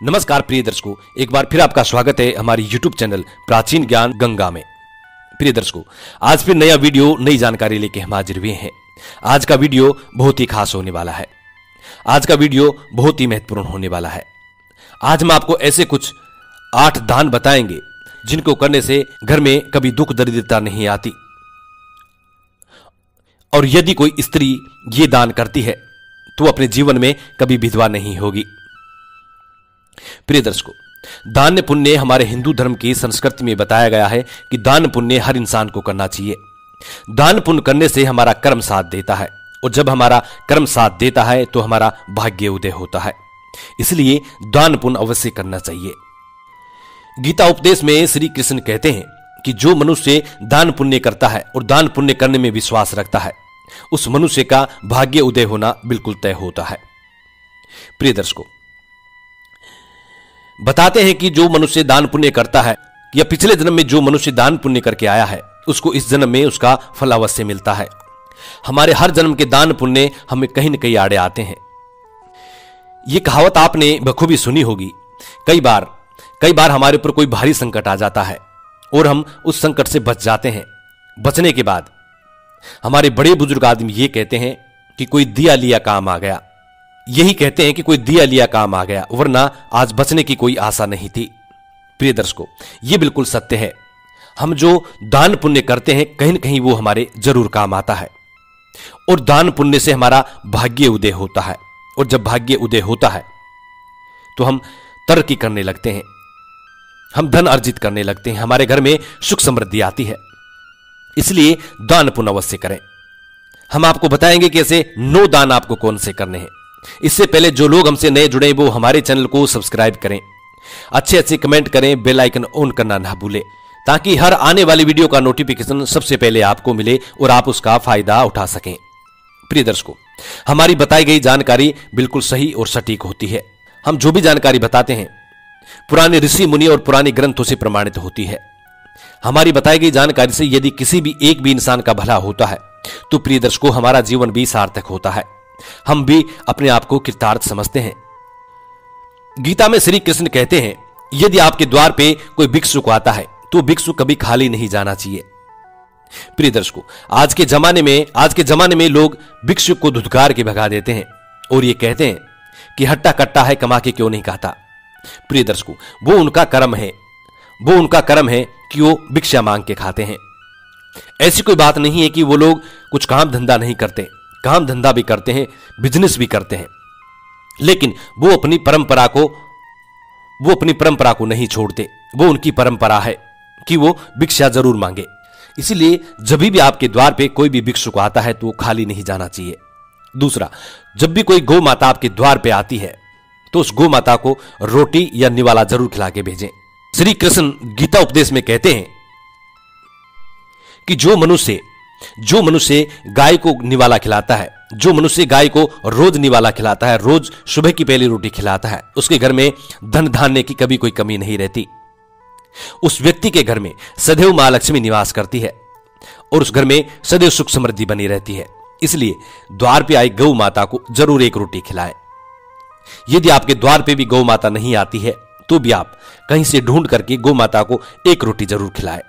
नमस्कार प्रिय दर्शकों, एक बार फिर आपका स्वागत है हमारी YouTube चैनल प्राचीन ज्ञान गंगा में। प्रिय दर्शकों, आज फिर नया वीडियो, नई जानकारी लेके हम हाजिर हुए हैं। आज का वीडियो बहुत ही खास होने वाला है। आज का वीडियो बहुत ही महत्वपूर्ण होने वाला है। आज हम आपको ऐसे कुछ 8 दान बताएंगे जिनको करने से घर में कभी दुख दरिद्रता नहीं आती, और यदि कोई स्त्री ये दान करती है तो अपने जीवन में कभी विधवा नहीं होगी। प्रिय दर्शकों, दान पुण्य हमारे हिंदू धर्म की संस्कृति में बताया गया है कि दान पुण्य हर इंसान को करना चाहिए। दान पुण्य करने से हमारा कर्म साथ देता है, और जब हमारा कर्म साथ देता है तो हमारा भाग्य उदय होता है। इसलिए दान पुण्य अवश्य करना चाहिए। गीता उपदेश में श्री कृष्ण कहते हैं कि जो मनुष्य दान पुण्य करता है और दान पुण्य करने में विश्वास रखता है, उस मनुष्य का भाग्य उदय होना बिल्कुल तय होता है। प्रिय दर्शकों, बताते हैं कि जो मनुष्य दान पुण्य करता है या पिछले जन्म में जो मनुष्य दान पुण्य करके आया है, उसको इस जन्म में उसका फल अवश्य मिलता है। हमारे हर जन्म के दान पुण्य हमें कहीं न कहीं आड़े आते हैं। यह कहावत आपने बखूबी सुनी होगी। कई बार हमारे ऊपर कोई भारी संकट आ जाता है और हम उस संकट से बच जाते हैं। बचने के बाद हमारे बड़े बुजुर्ग आदमी ये कहते हैं कि कोई दिया लिया काम आ गया। यही कहते हैं कि कोई दिया लिया काम आ गया, वरना आज बचने की कोई आशा नहीं थी। प्रिय दर्शकों, ये बिल्कुल सत्य है। हम जो दान पुण्य करते हैं कहीं न कहीं वो हमारे जरूर काम आता है, और दान पुण्य से हमारा भाग्य उदय होता है। और जब भाग्य उदय होता है तो हम तरक्की करने लगते हैं, हम धन अर्जित करने लगते हैं, हमारे घर में सुख समृद्धि आती है। इसलिए दान पुण्य अवश्य करें। हम आपको बताएंगे कि ऐसे 9 दान आपको कौन से करने हैं। इससे पहले जो लोग हमसे नए जुड़े वो हमारे चैनल को सब्सक्राइब करें, अच्छे कमेंट करें, बेल आइकन ऑन करना ना भूलें, ताकि हर आने वाली वीडियो का नोटिफिकेशन सबसे पहले आपको मिले और आप उसका फायदा उठा सकें। प्रिय दर्शकों, हमारी बताई गई जानकारी बिल्कुल सही और सटीक होती है। हम जो भी जानकारी बताते हैं पुराने ऋषि मुनि और पुराने ग्रंथों से प्रमाणित होती है। हमारी बताई गई जानकारी से यदि किसी भी एक भी इंसान का भला होता है तो प्रिय दर्शकों, हमारा जीवन भी सार्थक होता है। हम भी अपने आप को कृतार्थ समझते हैं। गीता में श्री कृष्ण कहते हैं, यदि आपके द्वार पे कोई भिक्षुक आता है तो भिक्षुक कभी खाली नहीं जाना चाहिए। प्रिय दर्शकों, आज के जमाने में लोग भिक्षुक को धुतकार के भगा देते हैं और ये कहते हैं कि हट्टा कट्टा है, कमा के क्यों नहीं खाता। प्रिय दर्शकों, वो उनका कर्म है कि वो भिक्षा मांग के खाते हैं। ऐसी कोई बात नहीं है कि वो लोग कुछ काम धंधा नहीं करते। काम धंधा भी करते हैं, बिजनेस भी करते हैं, लेकिन वो अपनी परंपरा को नहीं छोड़ते। वो उनकी परंपरा है कि वो भिक्षा जरूर मांगे। इसलिए जब भी आपके द्वार पे कोई भी भिक्षुक आता है तो वो खाली नहीं जाना चाहिए। दूसरा, जब भी कोई गौ माता आपके द्वार पे आती है तो उस गौ माता को रोटी या निवाला जरूर खिला के भेजें। श्री कृष्ण गीता उपदेश में कहते हैं कि जो मनुष्य गाय को निवाला खिलाता है, जो मनुष्य गाय को रोज निवाला खिलाता है, रोज सुबह की पहली रोटी खिलाता है, उसके घर में धन धान्य की कभी कोई कमी नहीं रहती। उस व्यक्ति के घर में सदैव मां लक्ष्मी निवास करती है और उस घर में सदैव सुख समृद्धि बनी रहती है। इसलिए द्वार पे आई गौ माता को जरूर एक रोटी खिलाएं। यदि आपके द्वार पे भी गौ माता नहीं आती है तो भी आप कहीं से ढूंढ करके गौ माता को एक रोटी जरूर खिलाएं।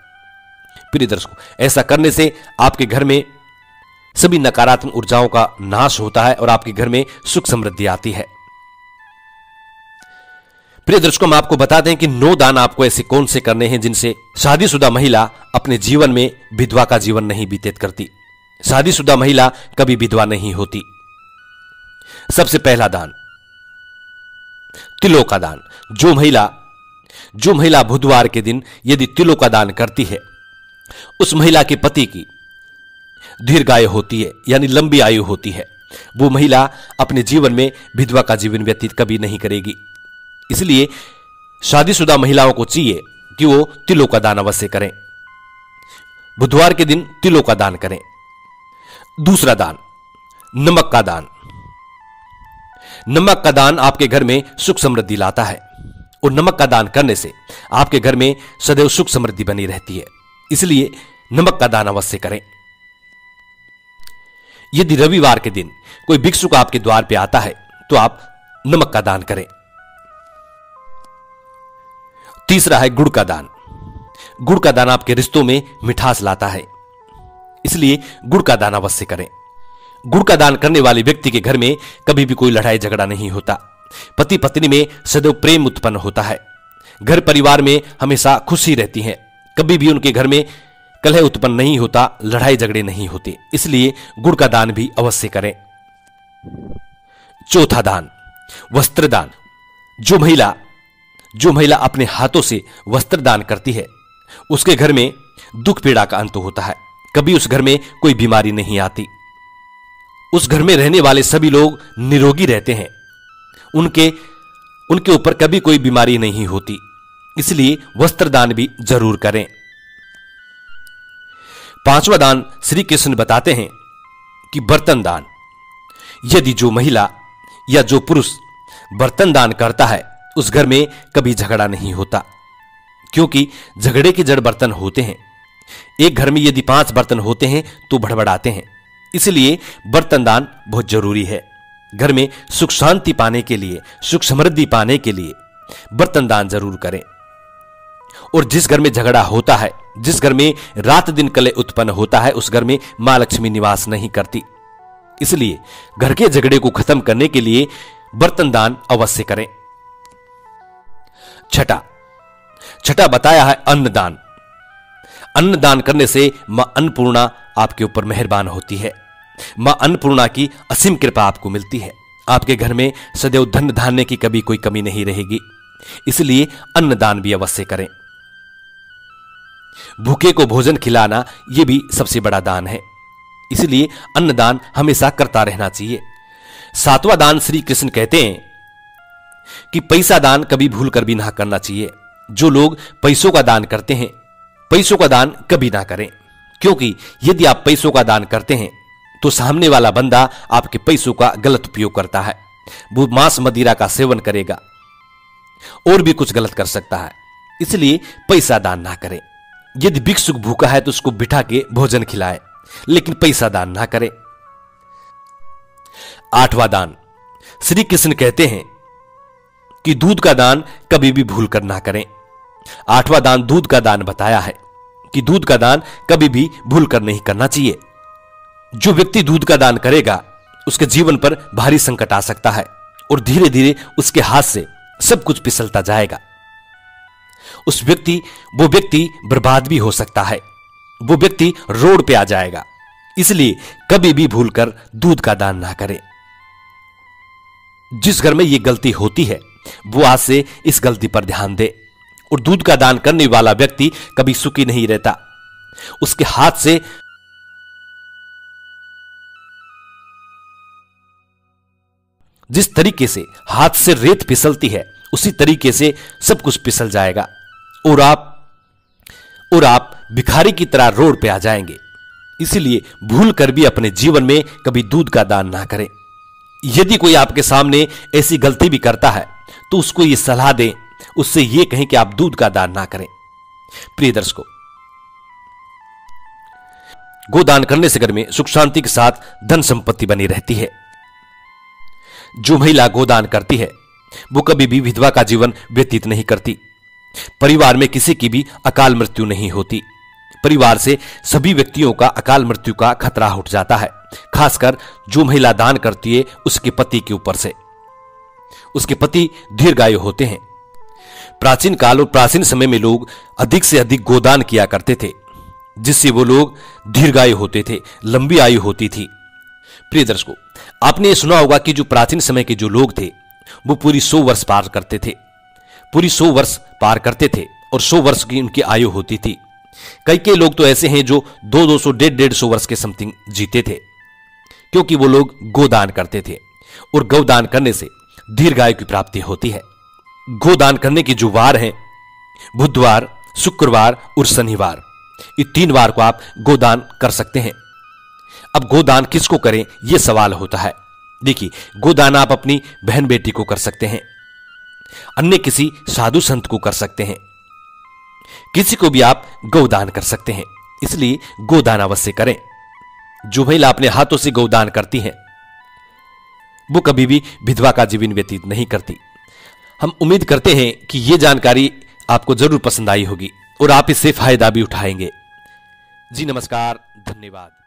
प्रिय दर्शकों, ऐसा करने से आपके घर में सभी नकारात्मक ऊर्जाओं का नाश होता है और आपके घर में सुख समृद्धि आती है। प्रिय दर्शकों, हम आपको बताते हैं कि 9 दान आपको ऐसे कौन से करने हैं जिनसे शादीशुदा महिला अपने जीवन में विधवा का जीवन नहीं व्यतीत करती। शादीशुदा महिला कभी विधवा नहीं होती। सबसे पहला दान, तिलों का दान। जो महिला बुधवार के दिन यदि तिलों का दान करती है, उस महिला के पति की दीर्घायु होती है, यानी लंबी आयु होती है। वो महिला अपने जीवन में विधवा का जीवन व्यतीत कभी नहीं करेगी। इसलिए शादीशुदा महिलाओं को चाहिए कि वो तिलों का दान अवश्य करें। बुधवार के दिन तिलों का दान करें। दूसरा दान, नमक का दान। नमक का दान आपके घर में सुख समृद्धि लाता है, और नमक का दान करने से आपके घर में सदैव सुख समृद्धि बनी रहती है। इसलिए नमक का दान अवश्य करें। यदि रविवार के दिन कोई भिक्षुक आपके द्वार पे आता है तो आप नमक का दान करें। तीसरा है गुड़ का दान। गुड़ का दान आपके रिश्तों में मिठास लाता है, इसलिए गुड़ का दान अवश्य करें। गुड़ का दान करने वाले व्यक्ति के घर में कभी भी कोई लड़ाई झगड़ा नहीं होता। पति पत्नी में सदैव प्रेम उत्पन्न होता है। घर परिवार में हमेशा खुशी रहती है। कभी भी उनके घर में कलह उत्पन्न नहीं होता, लड़ाई झगड़े नहीं होते। इसलिए गुड़ का दान भी अवश्य करें। चौथा दान, वस्त्र दान। जो महिला अपने हाथों से वस्त्र दान करती है, उसके घर में दुख पीड़ा का अंत होता है। कभी उस घर में कोई बीमारी नहीं आती। उस घर में रहने वाले सभी लोग निरोगी रहते हैं। उनके ऊपर कभी कोई बीमारी नहीं होती। इसलिए वस्त्र दान भी जरूर करें। पांचवा दान श्री कृष्ण बताते हैं कि बर्तन दान। यदि जो महिला या जो पुरुष बर्तन दान करता है, उस घर में कभी झगड़ा नहीं होता, क्योंकि झगड़े की जड़ बर्तन होते हैं। एक घर में यदि 5 बर्तन होते हैं तो भड़बड़ाते हैं। इसलिए बर्तन दान बहुत जरूरी है। घर में सुख शांति पाने के लिए, सुख समृद्धि पाने के लिए बर्तन दान जरूर करें। और जिस घर में झगड़ा होता है, जिस घर में रात दिन कलह उत्पन्न होता है, उस घर में मां लक्ष्मी निवास नहीं करती। इसलिए घर के झगड़े को खत्म करने के लिए बर्तन दान अवश्य करें। छठा बताया है अन्नदान। अन्नदान करने से मां अन्नपूर्णा आपके ऊपर मेहरबान होती है। मां अन्नपूर्णा की असीम कृपा आपको मिलती है। आपके घर में सदैव धन धान्य की कभी कोई कमी नहीं रहेगी। इसलिए अन्नदान भी अवश्य करें। भूखे को भोजन खिलाना यह भी सबसे बड़ा दान है। इसलिए अन्नदान हमेशा करता रहना चाहिए। 7वां दान श्री कृष्ण कहते हैं कि पैसा दान कभी भूल कर भी ना करना चाहिए। जो लोग पैसों का दान करते हैं, पैसों का दान कभी ना करें, क्योंकि यदि आप पैसों का दान करते हैं तो सामने वाला बंदा आपके पैसों का गलत उपयोग करता है। वो मांस मदिरा का सेवन करेगा और भी कुछ गलत कर सकता है। इसलिए पैसा दान ना करें। यदि भिक्षुक भूखा है तो उसको बिठा के भोजन खिलाए, लेकिन पैसा दान ना करें। 8वां दान श्री कृष्ण कहते हैं कि दूध का दान कभी भी भूल कर ना करें। 8वां दान दूध का दान बताया है कि दूध का दान कभी भी भूल कर नहीं करना चाहिए। जो व्यक्ति दूध का दान करेगा, उसके जीवन पर भारी संकट आ सकता है और धीरे धीरे उसके हाथ से सब कुछ फिसलता जाएगा। वो व्यक्ति बर्बाद भी हो सकता है। वो व्यक्ति रोड पे आ जाएगा। इसलिए कभी भी भूलकर दूध का दान ना करें। जिस घर में यह गलती होती है, वो आज से इस गलती पर ध्यान दे। और दूध का दान करने वाला व्यक्ति कभी सुखी नहीं रहता। उसके हाथ से जिस तरीके से हाथ से रेत फिसलती है, उसी तरीके से सब कुछ फिसल जाएगा और आप भिखारी की तरह रोड पे आ जाएंगे। इसलिए भूल कर भी अपने जीवन में कभी दूध का दान ना करें। यदि कोई आपके सामने ऐसी गलती भी करता है तो उसको यह सलाह दें, उससे यह कहें कि आप दूध का दान ना करें। प्रिय दर्शकों, गोदान करने से घर में सुख शांति के साथ धन संपत्ति बनी रहती है। जो महिला गोदान करती है, वो कभी भी विधवा का जीवन व्यतीत नहीं करती। परिवार में किसी की भी अकाल मृत्यु नहीं होती। परिवार से सभी व्यक्तियों का अकाल मृत्यु का खतरा उठ जाता है। खासकर जो महिला दान करती है, उसके पति के ऊपर से। उसके पति दीर्घायु होते हैं। प्राचीन काल और प्राचीन समय में लोग अधिक से अधिक गोदान किया करते थे, जिससे वो लोग दीर्घायु होते थे, लंबी आयु होती थी। प्रिय दर्शकों, आपने ये सुना होगा कि जो प्राचीन समय के जो लोग थे, वो पूरी 100 वर्ष पार करते थे। पूरी 100 वर्ष पार करते थे और 100 वर्ष की उनकी आयु होती थी। कई लोग तो ऐसे हैं जो 200, 150 वर्ष के समथिंग जीते थे, क्योंकि वो लोग गोदान करते थे। और गोदान करने से दीर्घायु की प्राप्ति होती है। गोदान करने की जो वार हैं, बुधवार, शुक्रवार और शनिवार, ये 3 वार को आप गोदान कर सकते हैं। अब गोदान किसको करें, यह सवाल होता है। देखिए, गोदान आप अपनी बहन बेटी को कर सकते हैं, अन्य किसी साधु संत को कर सकते हैं, किसी को भी आप गोदान कर सकते हैं। इसलिए गोदान अवश्य करें। जो महिला अपने हाथों से गोदान करती हैं, वो कभी भी विधवा का जीवन व्यतीत नहीं करती। हम उम्मीद करते हैं कि यह जानकारी आपको जरूर पसंद आई होगी और आप इससे फायदा भी उठाएंगे। जी नमस्कार, धन्यवाद।